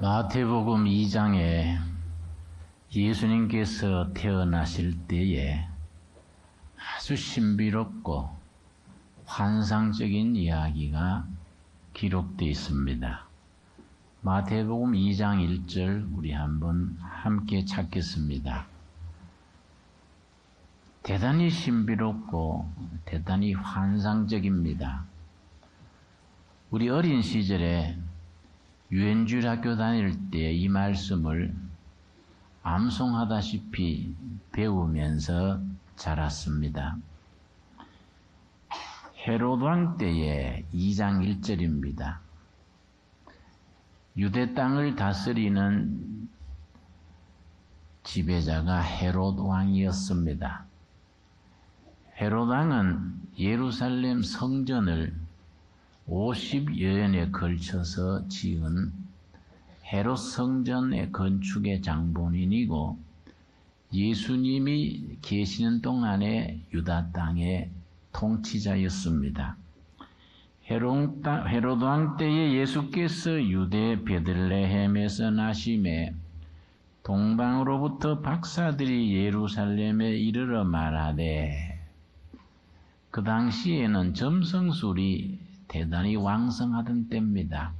마태복음 2장에 예수님께서 태어나실 때에 아주 신비롭고 환상적인 이야기가 기록되어 있습니다. 마태복음 2장 1절 우리 한번 함께 찾겠습니다. 대단히 신비롭고 대단히 환상적입니다. 우리 어린 시절에 유엔주일 학교 다닐 때 이 말씀을 암송하다시피 배우면서 자랐습니다. 헤롯 왕 때의 2장 1절입니다. 유대 땅을 다스리는 지배자가 헤롯 왕이었습니다. 헤롯 왕은 예루살렘 성전을 50여년에 걸쳐서 지은 헤롯 성전의 건축의 장본인이고 예수님이 계시는 동안의 유다 땅의 통치자였습니다. 헤롯 왕 때에 예수께서 유대 베들레헴에서 나심에 동방으로부터 박사들이 예루살렘에 이르러 말하되, 그 당시에는 점성술이 대단히 왕성하던 때입니다.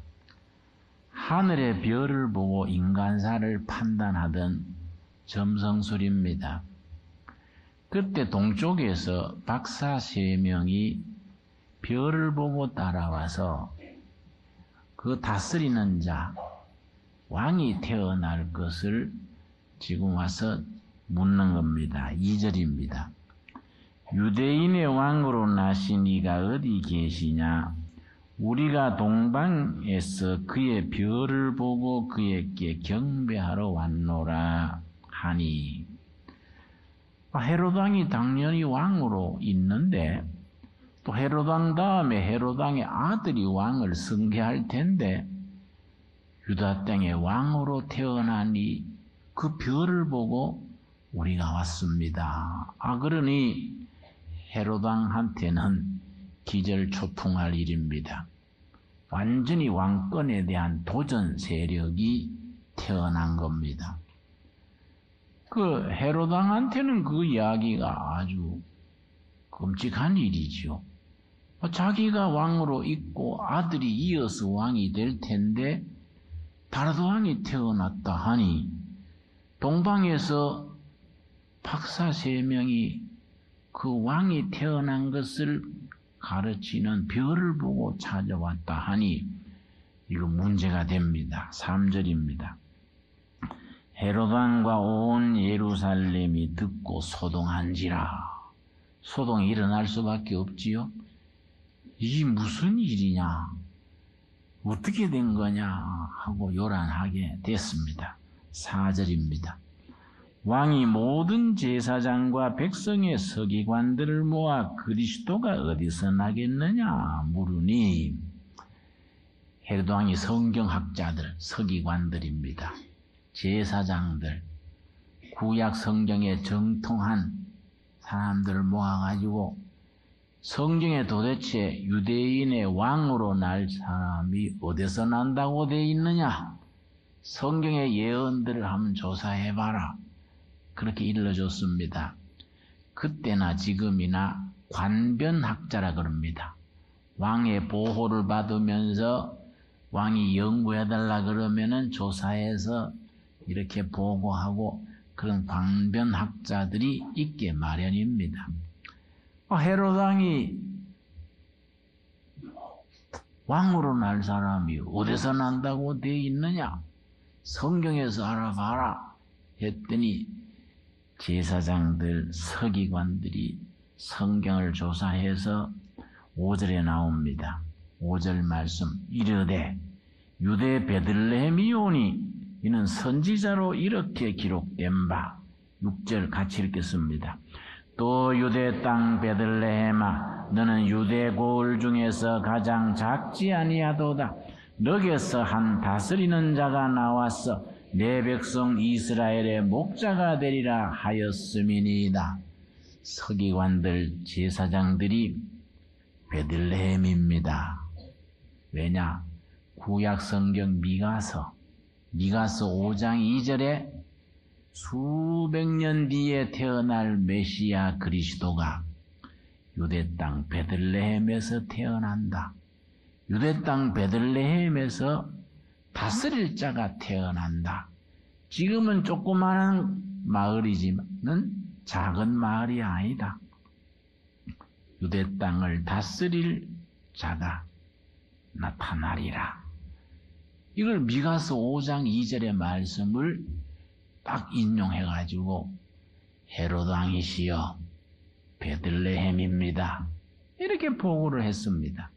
하늘의 별을 보고 인간사를 판단하던 점성술입니다. 그때 동쪽에서 박사 3명이 별을 보고 따라와서 그 다스리는 자, 왕이 태어날 것을 지금 와서 묻는 겁니다. 2절입니다. 유대인의 왕으로 나신 이가 어디 계시냐? 우리가 동방에서 그의 별을 보고 그에게 경배하러 왔노라 하니. 헤롯 왕이 당연히 왕으로 있는데 또 헤롯 왕 다음에 헤롯 왕의 아들이 왕을 승계할 텐데 유다 땅에 왕으로 태어나니 그 별을 보고 우리가 왔습니다. 그러니 헤롯 왕한테는 기절초풍할 일입니다. 완전히 왕권에 대한 도전 세력이 태어난 겁니다. 그 헤롯 왕한테는 그 이야기가 아주 끔찍한 일이죠. 자기가 왕으로 있고 아들이 이어서 왕이 될 텐데 다른 왕이 태어났다 하니 동방에서 박사 3명이 그 왕이 태어난 것을 가르치는 별을 보고 찾아왔다 하니 이거 문제가 됩니다. 3절입니다. 헤롯 왕과 온 예루살렘이 듣고 소동한지라. 소동이 일어날 수밖에 없지요. 이게 무슨 일이냐, 어떻게 된 거냐 하고 요란하게 됐습니다. 4절입니다. 왕이 모든 제사장과 백성의 서기관들을 모아 그리스도가 어디서 나겠느냐 물으니, 헤롯 왕이 성경학자들, 서기관들입니다. 제사장들, 구약 성경에 정통한 사람들을 모아가지고 성경에 도대체 유대인의 왕으로 날 사람이 어디서 난다고 돼 있느냐, 성경의 예언들을 한번 조사해봐라. 그렇게 일러줬습니다. 그때나 지금이나 관변학자라 그럽니다. 왕의 보호를 받으면서 왕이 연구해달라 그러면은 조사해서 이렇게 보고하고 그런 관변학자들이 있게 마련입니다. 헤롯 왕이 왕으로 날 사람이 어디서 난다고 되어 있느냐, 성경에서 알아봐라 했더니 제사장들, 서기관들이 성경을 조사해서 5절에 나옵니다. 5절 말씀, 이르되 유대 베들레헴이오니 이는 선지자로 이렇게 기록된 바. 6절 같이 읽겠습니다. 또 유대 땅 베들레헴아, 너는 유대 고을 중에서 가장 작지 아니하도다. 너게서 한 다스리는 자가 나와서 내 백성 이스라엘의 목자가 되리라 하였음이니이다. 서기관들, 제사장들이 베들레헴입니다. 왜냐? 구약 성경 미가서 미가서 5장 2절에 수백 년 뒤에 태어날 메시아 그리스도가 유대 땅 베들레헴에서 태어난다. 유대 땅 베들레헴에서 다스릴 자가 태어난다. 지금은 조그마한 마을이지만 작은 마을이 아니다. 유대 땅을 다스릴 자가 나타나리라. 이걸 미가서 5장 2절의 말씀을 딱 인용해가지고 헤롯 왕이시여 베들레헴입니다. 이렇게 보고를 했습니다.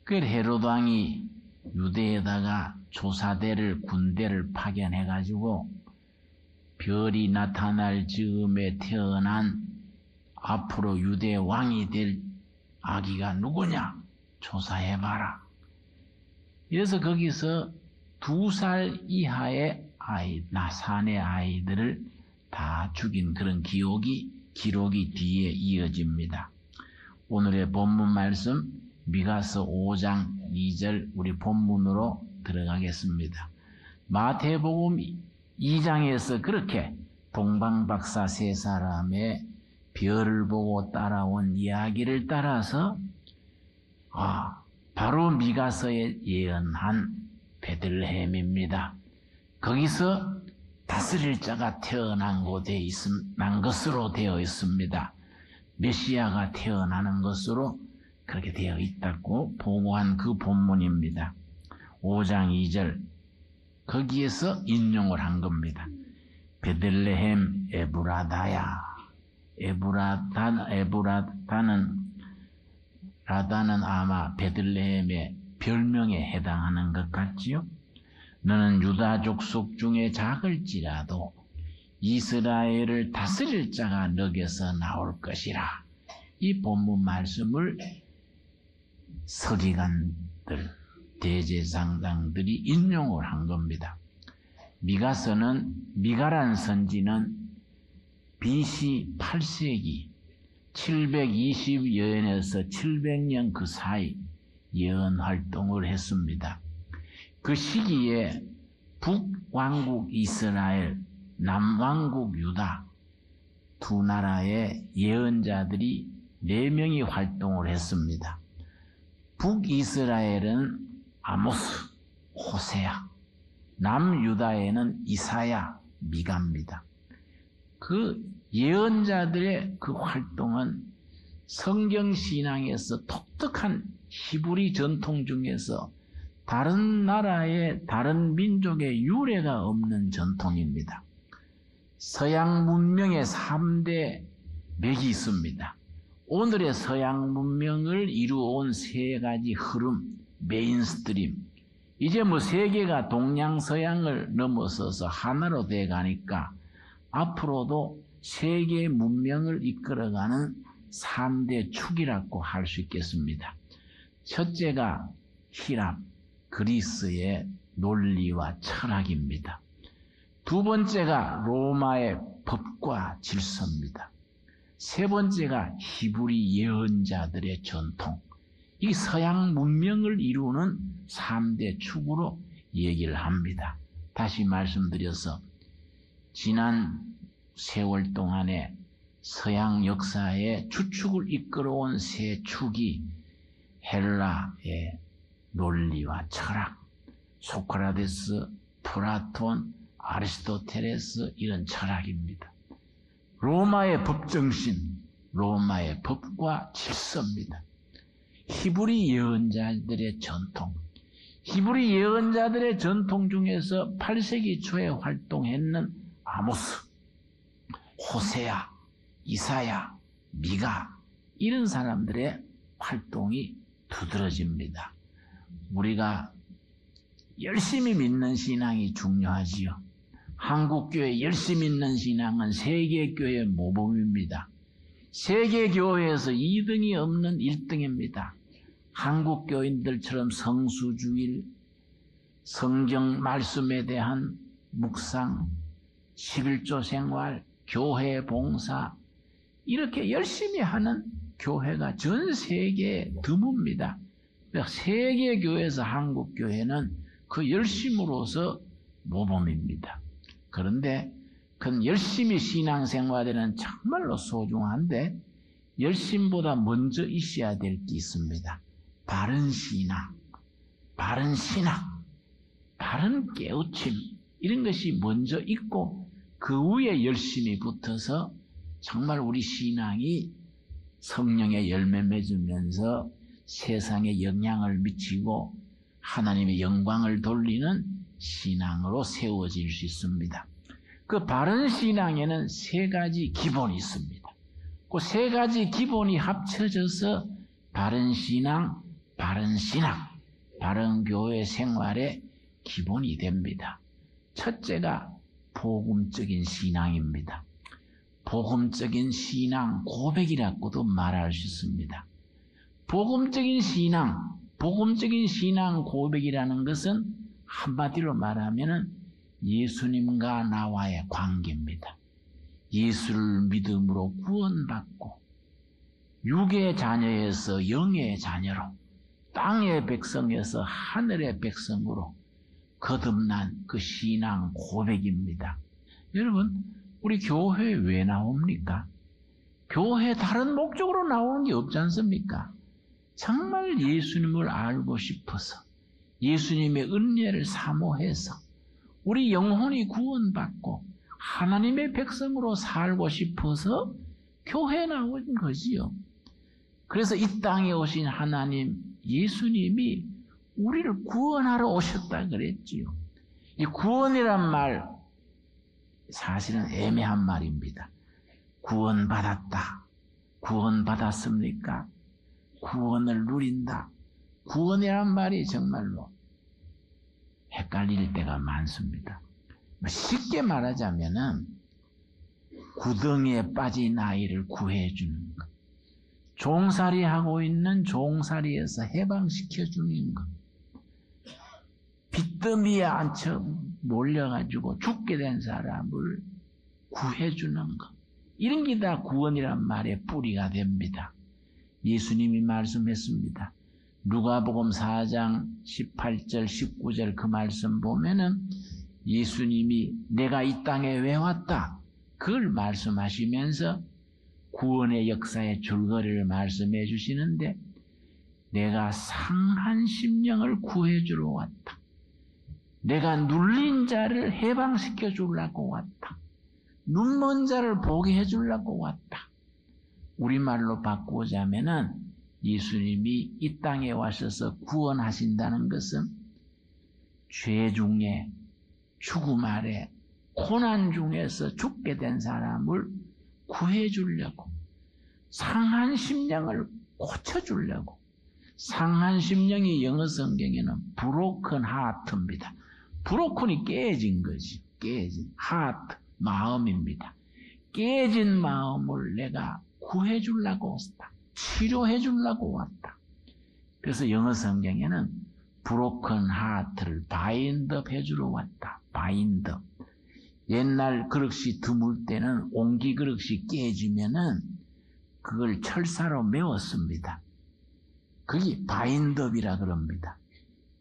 그 헤롯 왕이 유대에다가 조사대를 군대를 파견해가지고 별이 나타날 즈음에 태어난 앞으로 유대 왕이 될 아기가 누구냐 조사해봐라. 그래서 거기서 2살 이하의 사내 아이들을 다 죽인 그런 기록이 뒤에 이어집니다. 오늘의 본문 말씀 미가서 5장 2절 우리 본문으로 들어가겠습니다. 마태복음 2장에서 그렇게 동방박사 3사람의 별을 보고 따라온 이야기를 따라서 바로 미가서에 예언한 베들레헴입니다. 거기서 다스릴 자가 태어난 것으로 되어 있습니다. 메시아가 태어나는 것으로 그렇게 되어 있다고 보고한 그 본문입니다. 5장 2절 거기에서 인용을 한 겁니다. 베들레헴 에브라다야. 라다는 아마 베들레헴의 별명에 해당하는 것 같지요. 너는 유다 족속 중에 작을지라도 이스라엘을 다스릴 자가 너에게서 나올 것이라. 이 본문 말씀을 서기관들, 대제사장들이 인용을 한 겁니다. 미가란 선지는 BC 8세기 720여년에서 700년 그 사이 예언 활동을 했습니다. 그 시기에 북왕국 이스라엘, 남왕국 유다 두 나라의 예언자들이 4명이 활동을 했습니다. 북이스라엘은 아모스, 호세야, 남유다에는 이사야, 미가입니다. 그 예언자들의 그 활동은 성경신앙에서 독특한 히브리 전통 중에서 다른 나라의 다른 민족의 유래가 없는 전통입니다. 서양 문명의 3대 맥이 있습니다. 오늘의 서양 문명을 이루어온 3가지 흐름, 메인스트림. 이제 세계가 동양서양을 넘어서서 하나로 돼 가니까 앞으로도 세계 문명을 이끌어가는 3대 축이라고 할 수 있겠습니다. 첫째가 히랍, 그리스의 논리와 철학입니다. 두 번째가 로마의 법과 질서입니다. 세 번째가 히브리 예언자들의 전통. 이 서양 문명을 이루는 3대 축으로 얘기를 합니다. 다시 말씀드려서 지난 세월 동안에 서양 역사의 주축을 이끌어온 3축이 헬라의 논리와 철학, 소크라테스, 플라톤, 아리스토텔레스 이런 철학입니다. 로마의 법정신, 로마의 법과 질서입니다. 히브리 예언자들의 전통, 히브리 예언자들의 전통 중에서 8세기 초에 활동했는 아모스, 호세야, 이사야, 미가 이런 사람들의 활동이 두드러집니다. 우리가 열심히 믿는 신앙이 중요하지요. 한국교회 열심히 믿는 신앙은 세계교회 모범입니다. 세계교회에서 2등이 없는 1등입니다. 한국교인들처럼 성수주일, 성경 말씀에 대한 묵상, 11조 생활, 교회 봉사 이렇게 열심히 하는 교회가 전 세계에 드뭅니다. 세계교회에서 한국교회는 그 열심으로서 모범입니다. 그런데 그건 열심히 신앙생활에는 정말로 소중한데 열심보다 먼저 있어야 될 게 있습니다. 바른 신앙, 바른 신학, 바른 깨우침 이런 것이 먼저 있고 그 위에 열심히 붙어서 정말 우리 신앙이 성령의 열매 맺으면서 세상에 영향을 미치고 하나님의 영광을 돌리는 신앙으로 세워질 수 있습니다. 그 바른 신앙에는 세 가지 기본이 있습니다. 그 세 가지 기본이 합쳐져서 바른 신앙, 바른 신학, 바른 교회 생활의 기본이 됩니다. 첫째가 복음적인 신앙입니다. 복음적인 신앙 고백이라고도 말할 수 있습니다. 복음적인 신앙 고백이라는 것은 한마디로 말하면 예수님과 나와의 관계입니다. 예수를 믿음으로 구원받고 육의 자녀에서 영의 자녀로 땅의 백성에서 하늘의 백성으로 거듭난 그 신앙 고백입니다. 여러분, 우리 교회에 왜 나옵니까? 교회 다른 목적으로 나오는 게 없지 않습니까? 정말 예수님을 알고 싶어서 예수님의 은혜를 사모해서 우리 영혼이 구원받고 하나님의 백성으로 살고 싶어서 교회에 나온 거지요. 그래서 이 땅에 오신 하나님 예수님이 우리를 구원하러 오셨다 그랬지요. 이 구원이란 말 사실은 애매한 말입니다. 구원받았다. 구원받았습니까? 구원을 누린다. 구원이란 말이 정말로 헷갈릴 때가 많습니다. 쉽게 말하자면은 구덩이에 빠진 아이를 구해주는 것. 종살이 하고 있는 종살이에서 해방시켜주는 것. 빚더미에 앉혀 몰려가지고 죽게 된 사람을 구해주는 것. 이런 게 다 구원이란 말의 뿌리가 됩니다. 예수님이 말씀했습니다. 누가복음 4장 18절 19절 그 말씀 보면은 예수님이 내가 이 땅에 왜 왔다 그걸 말씀하시면서 구원의 역사의 줄거리를 말씀해 주시는데 내가 상한 심령을 구해주러 왔다. 내가 눌린 자를 해방시켜 주려고 왔다. 눈먼 자를 보게 해주려고 왔다. 우리말로 바꾸자면은 예수님이 이 땅에 와셔서 구원하신다는 것은 죄 중에 죽음 아래 고난 중에서 죽게 된 사람을 구해주려고 상한 심령을 고쳐주려고 상한 심령이 영어 성경에는 broken heart입니다. broken이 깨진 거지. 깨진 heart 마음입니다. 깨진 마음을 내가 구해주려고 왔다. 치료해주려고 왔다. 그래서 영어 성경에는 broken heart를 bind up 해주러 왔다. bind up. 옛날 그릇이 드물 때는 옹기 그릇이 깨지면은 그걸 철사로 메웠습니다. 그게 bind up이라 그럽니다.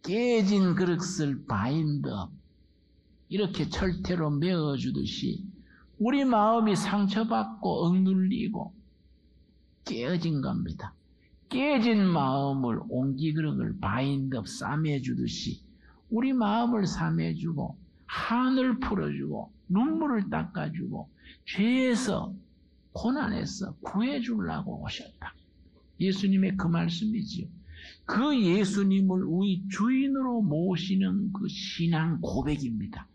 깨진 그릇을 bind up. 이렇게 철퇴로 메어주듯이 우리 마음이 상처받고 억눌리고 깨어진 겁니다. 깨진 마음을 옹기그릇을 바인드 싸매주듯이 우리 마음을 싸매주고 한을 풀어주고 눈물을 닦아주고 죄에서 고난에서 구해주려고 오셨다. 예수님의 그 말씀이지요. 그 예수님을 우리 주인으로 모시는 그 신앙 고백입니다.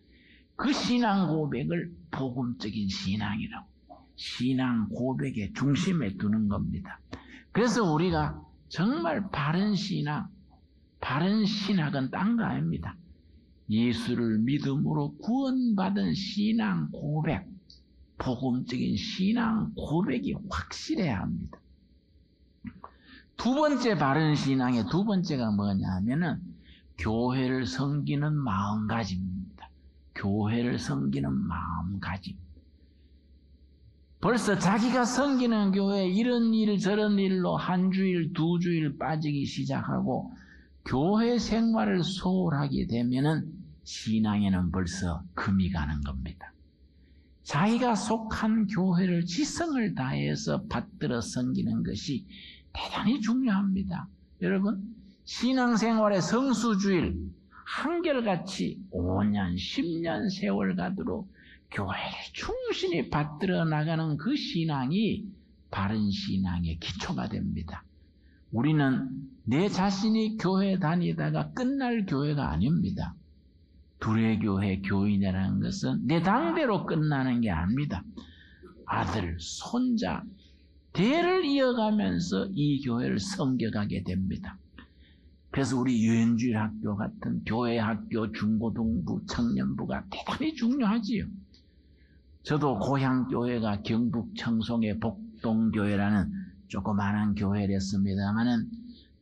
그 신앙 고백을 복음적인 신앙이라고 신앙 고백의 중심에 두는 겁니다. 그래서 우리가 정말 바른 신앙, 바른 신학은 딴 거 아닙니다. 예수를 믿음으로 구원받은 신앙 고백, 복음적인 신앙 고백이 확실해야 합니다. 두 번째 바른 신앙의 두 번째가 뭐냐 하면은 교회를 섬기는 마음가짐입니다. 교회를 섬기는 마음가짐. 벌써 자기가 섬기는 교회 이런 일 저런 일로 한 주일 두 주일 빠지기 시작하고 교회 생활을 소홀하게 되면은 신앙에는 벌써 금이 가는 겁니다. 자기가 속한 교회를 지성을 다해서 받들어 섬기는 것이 대단히 중요합니다. 여러분, 신앙생활의 성수주일 한결같이 5년, 10년 세월 가도록 교회를 충실히 받들어 나가는 그 신앙이 바른 신앙의 기초가 됩니다. 우리는 내 자신이 교회 다니다가 끝날 교회가 아닙니다. 두레교회 교인이라는 것은 내 당대로 끝나는 게 아닙니다. 아들, 손자, 대를 이어가면서 이 교회를 섬겨가게 됩니다. 그래서 우리 유엔주일 학교 같은 교회 학교, 중고등부, 청년부가 대단히 중요하지요. 저도 고향 교회가 경북 청송의 복동교회라는 조그마한 교회를 했습니다만은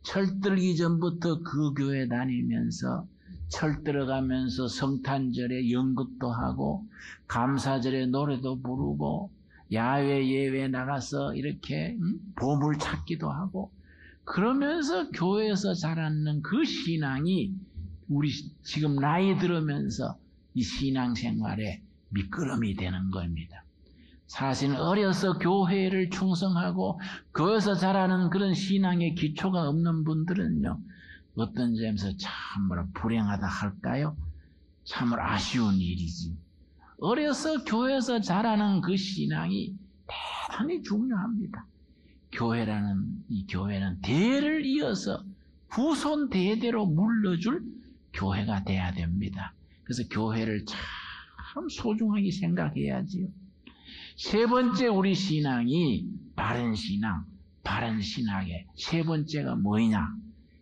철들기 전부터 그 교회 다니면서 철 들어가면서 성탄절에 연극도 하고 감사절에 노래도 부르고 야외 예외 나가서 이렇게 보물 찾기도 하고 그러면서 교회에서 자라는 그 신앙이 우리 지금 나이 들으면서 이 신앙생활에 미끄럼이 되는 겁니다. 사실 어려서 교회를 충성하고 교회에서 자라는 그런 신앙의 기초가 없는 분들은요, 어떤 점에서 참으로 불행하다 할까요? 참으로 아쉬운 일이지. 어려서 교회에서 자라는 그 신앙이 대단히 중요합니다. 이 교회는 대를 이어서 후손 대대로 물러줄 교회가 돼야 됩니다. 그래서 교회를 참 소중하게 생각해야지요. 세 번째 우리 신앙이 바른 신앙, 바른 신학의 세 번째가 뭐냐?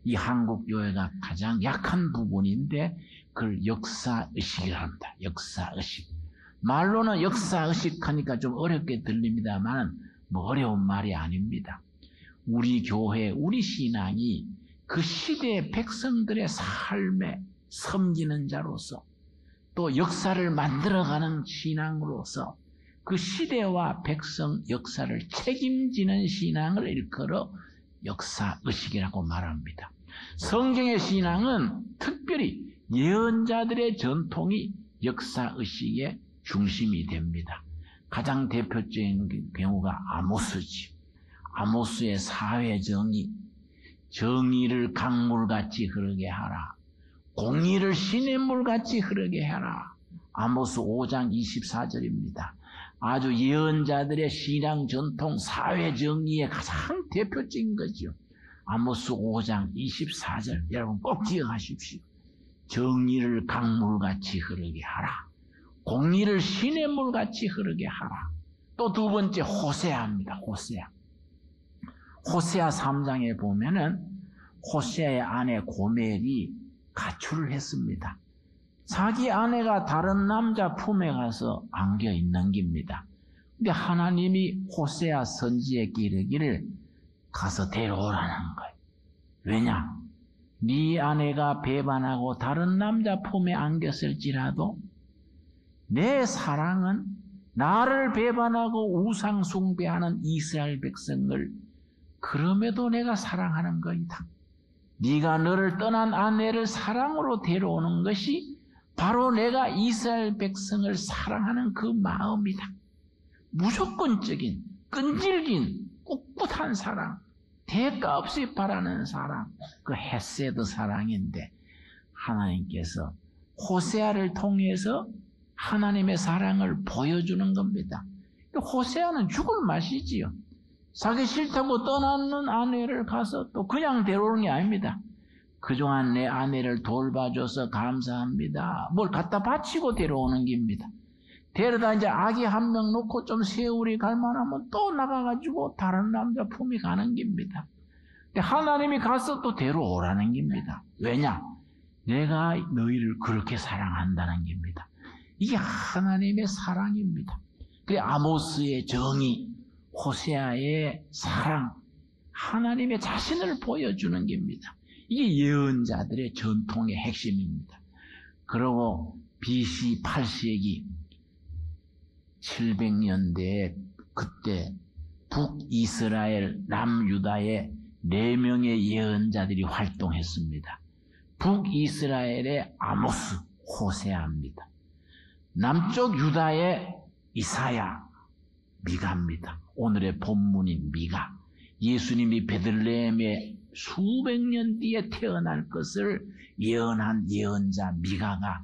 이 한국 교회가 가장 약한 부분인데 그걸 역사의식이라고 합니다. 역사의식. 말로는 역사의식 하니까 좀 어렵게 들립니다만 뭐 어려운 말이 아닙니다. 우리 교회, 우리 신앙이 그 시대의 백성들의 삶에 섬기는 자로서 또 역사를 만들어가는 신앙으로서 그 시대와 백성 역사를 책임지는 신앙을 일컬어 역사의식이라고 말합니다. 성경의 신앙은 특별히 예언자들의 전통이 역사의식의 중심이 됩니다. 가장 대표적인 경우가 아모스지. 아모스의 사회정의, 정의를 강물같이 흐르게 하라. 공의를 시냇물같이 흐르게 하라. 아모스 5장 24절입니다. 아주 예언자들의 신앙 전통, 사회정의의 가장 대표적인 거죠. 아모스 5장 24절 여러분 꼭 기억하십시오. 정의를 강물같이 흐르게 하라. 공의를 시냇물같이 흐르게 하라. 또 두 번째 호세아입니다. 호세아 3장에 보면은 호세아의 아내 고멜이 가출을 했습니다. 자기 아내가 다른 남자 품에 가서 안겨 있는 겁니다. 근데 하나님이 호세아 선지에게 이르기를 가서 데려오라는 거예요. 왜냐? 네 아내가 배반하고 다른 남자 품에 안겼을지라도 내 사랑은 나를 배반하고 우상 숭배하는 이스라엘 백성을 그럼에도 내가 사랑하는 거이다. 네가 너를 떠난 아내를 사랑으로 데려오는 것이 바로 내가 이스라엘 백성을 사랑하는 그 마음이다. 무조건적인, 끈질긴, 꿋꿋한 사랑, 대가 없이 바라는 사랑, 그 헤세드 사랑인데 하나님께서 호세아를 통해서 하나님의 사랑을 보여주는 겁니다. 호세아는 죽을 맛이지요. 자기 싫다고 떠나는 아내를 가서 또 그냥 데려오는 게 아닙니다. 그동안 내 아내를 돌봐줘서 감사합니다. 뭘 갖다 바치고 데려오는 겁니다. 데려다 이제 아기 한 명 놓고 좀 세월이 갈만하면 또 나가가지고 다른 남자 품이 가는 겁니다. 근데 하나님이 가서 또 데려오라는 겁니다. 왜냐? 내가 너희를 그렇게 사랑한다는 겁니다. 이게 하나님의 사랑입니다. 그래 아모스의 정의, 호세아의 사랑, 하나님의 자신을 보여주는 겁니다. 이게 예언자들의 전통의 핵심입니다. 그리고 BC 8세기 700년대에 그때 북이스라엘, 남유다의 4명의 예언자들이 활동했습니다. 북이스라엘의 아모스, 호세아입니다. 남쪽 유다의 이사야, 미가입니다. 오늘의 본문인 미가. 예수님이 베들레헴에 수백 년 뒤에 태어날 것을 예언한 예언자 미가가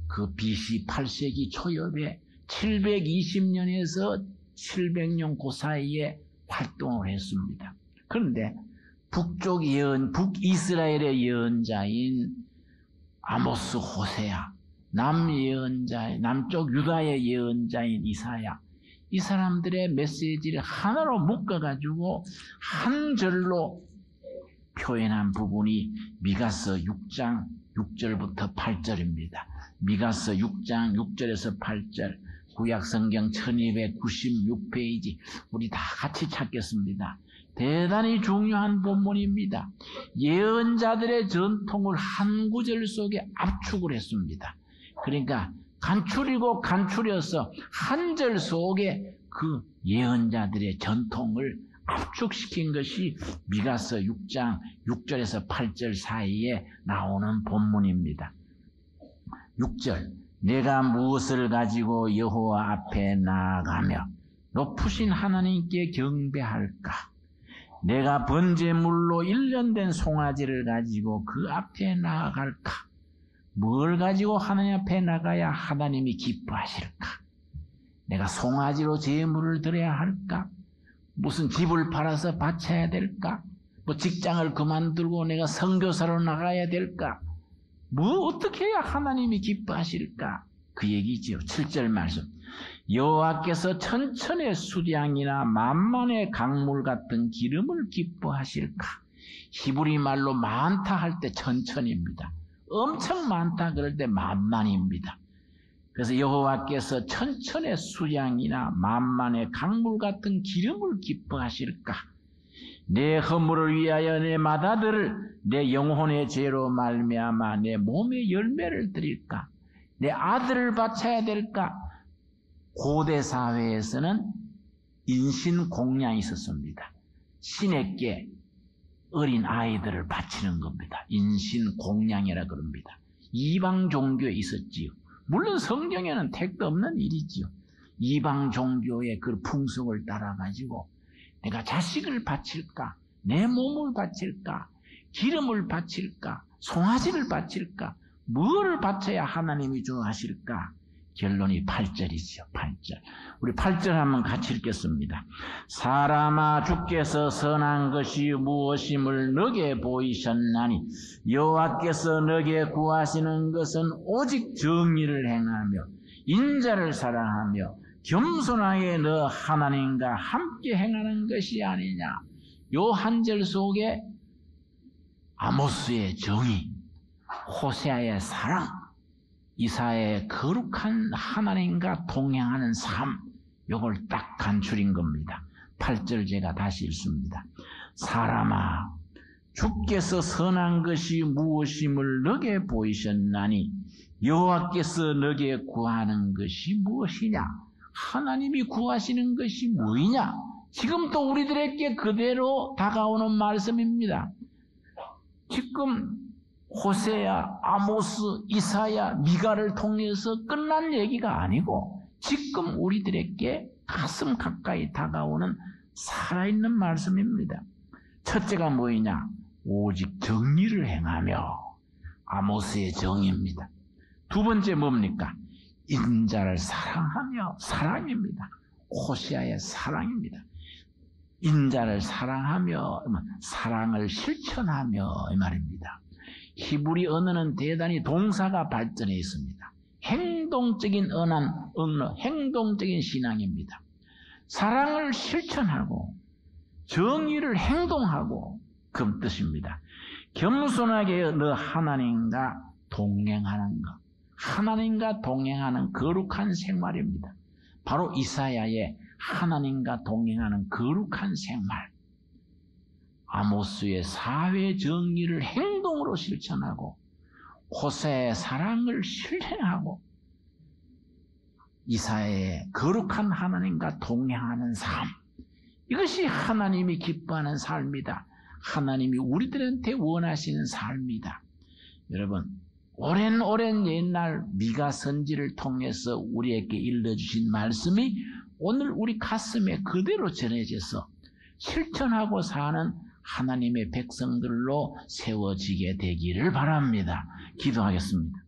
그 BC 8세기 초엽에 720년에서 700년 그 사이에 활동을 했습니다. 그런데 북이스라엘의 예언자인 아모스, 호세아, 남쪽 유다의 예언자인 이사야, 이 사람들의 메시지를 하나로 묶어가지고 한 절로 표현한 부분이 미가서 6장 6절부터 8절입니다. 미가서 6장 6절에서 8절, 구약성경 1296페이지, 우리 다 같이 찾겠습니다. 대단히 중요한 본문입니다. 예언자들의 전통을 한 구절 속에 압축을 했습니다. 그러니까 간추리고 간추려서 한 절 속에 그 예언자들의 전통을 압축시킨 것이 미가서 6장 6절에서 8절 사이에 나오는 본문입니다. 6절, 내가 무엇을 가지고 여호와 앞에 나아가며 높으신 하나님께 경배할까? 내가 번제물로 1년 된 송아지를 가지고 그 앞에 나아갈까? 뭘 가지고 하나님 앞에 나가야 하나님이 기뻐하실까? 내가 송아지로 제물을 드려야 할까? 무슨 집을 팔아서 바쳐야 될까? 뭐 직장을 그만두고 내가 선교사로 나가야 될까? 뭐 어떻게 해야 하나님이 기뻐하실까? 그 얘기지요. 7절 말씀. 여호와께서 천천의 수량이나 만만의 강물 같은 기름을 기뻐하실까? 히브리 말로 많다 할 때 천천입니다. 엄청 많다 그럴 때 만만입니다. 그래서 여호와께서 천천의 수량이나 만만의 강물 같은 기름을 기뻐하실까? 내 허물을 위하여 내 맏아들을 내 영혼의 죄로 말미암아 내 몸의 열매를 드릴까? 내 아들을 바쳐야 될까? 고대 사회에서는 인신공양이 있었습니다. 신에게 어린 아이들을 바치는 겁니다. 인신공양이라 그럽니다. 이방 종교에 있었지요. 물론 성경에는 택도 없는 일이지요. 이방 종교의 그 풍속을 따라가지고 내가 자식을 바칠까? 내 몸을 바칠까? 기름을 바칠까? 송아지를 바칠까? 뭐를 바쳐야 하나님이 좋아하실까? 결론이 8절이죠. 8절. 우리 8절 한번 같이 읽겠습니다. 사람아, 주께서 선한 것이 무엇임을 너게 보이셨나니 여호와께서 너게 구하시는 것은 오직 정의를 행하며 인자를 사랑하며 겸손하게 너 하나님과 함께 행하는 것이 아니냐. 요 한 절 속에 아모스의 정의, 호세아의 사랑, 이사야의 거룩한 하나님과 동행하는 삶, 요걸 딱 간추린 겁니다. 8절 제가 다시 읽습니다. 사람아, 주께서 선한 것이 무엇임을 너게 보이셨나니 여호와께서 너게 구하는 것이 무엇이냐? 하나님이 구하시는 것이 뭐이냐? 지금 또 우리들에게 그대로 다가오는 말씀입니다. 지금 호세아, 아모스, 이사야, 미가를 통해서 끝난 얘기가 아니고 지금 우리들에게 가슴 가까이 다가오는 살아있는 말씀입니다. 첫째가 뭐이냐? 오직 정의를 행하며, 아모스의 정의입니다. 두 번째 뭡니까? 인자를 사랑하며, 사랑입니다. 호세아의 사랑입니다. 인자를 사랑하며, 사랑을 실천하며 이 말입니다. 히브리 언어는 대단히 동사가 발전해 있습니다. 행동적인 언어, 행동적인 신앙입니다. 사랑을 실천하고 정의를 행동하고 그 뜻입니다. 겸손하게 너 하나님과 동행하는 것, 하나님과 동행하는 거룩한 생활입니다. 바로 이사야의 하나님과 동행하는 거룩한 생활, 아모스의 사회 정의를 행동으로 실천하고 호세아의 사랑을 실행하고 이사야의 거룩한 하나님과 동행하는 삶, 이것이 하나님이 기뻐하는 삶이다. 하나님이 우리들한테 원하시는 삶이다. 여러분, 오랜 옛날 미가 선지를 통해서 우리에게 일러주신 말씀이 오늘 우리 가슴에 그대로 전해져서 실천하고 사는 하나님의 백성들로 세워지게 되기를 바랍니다. 기도하겠습니다.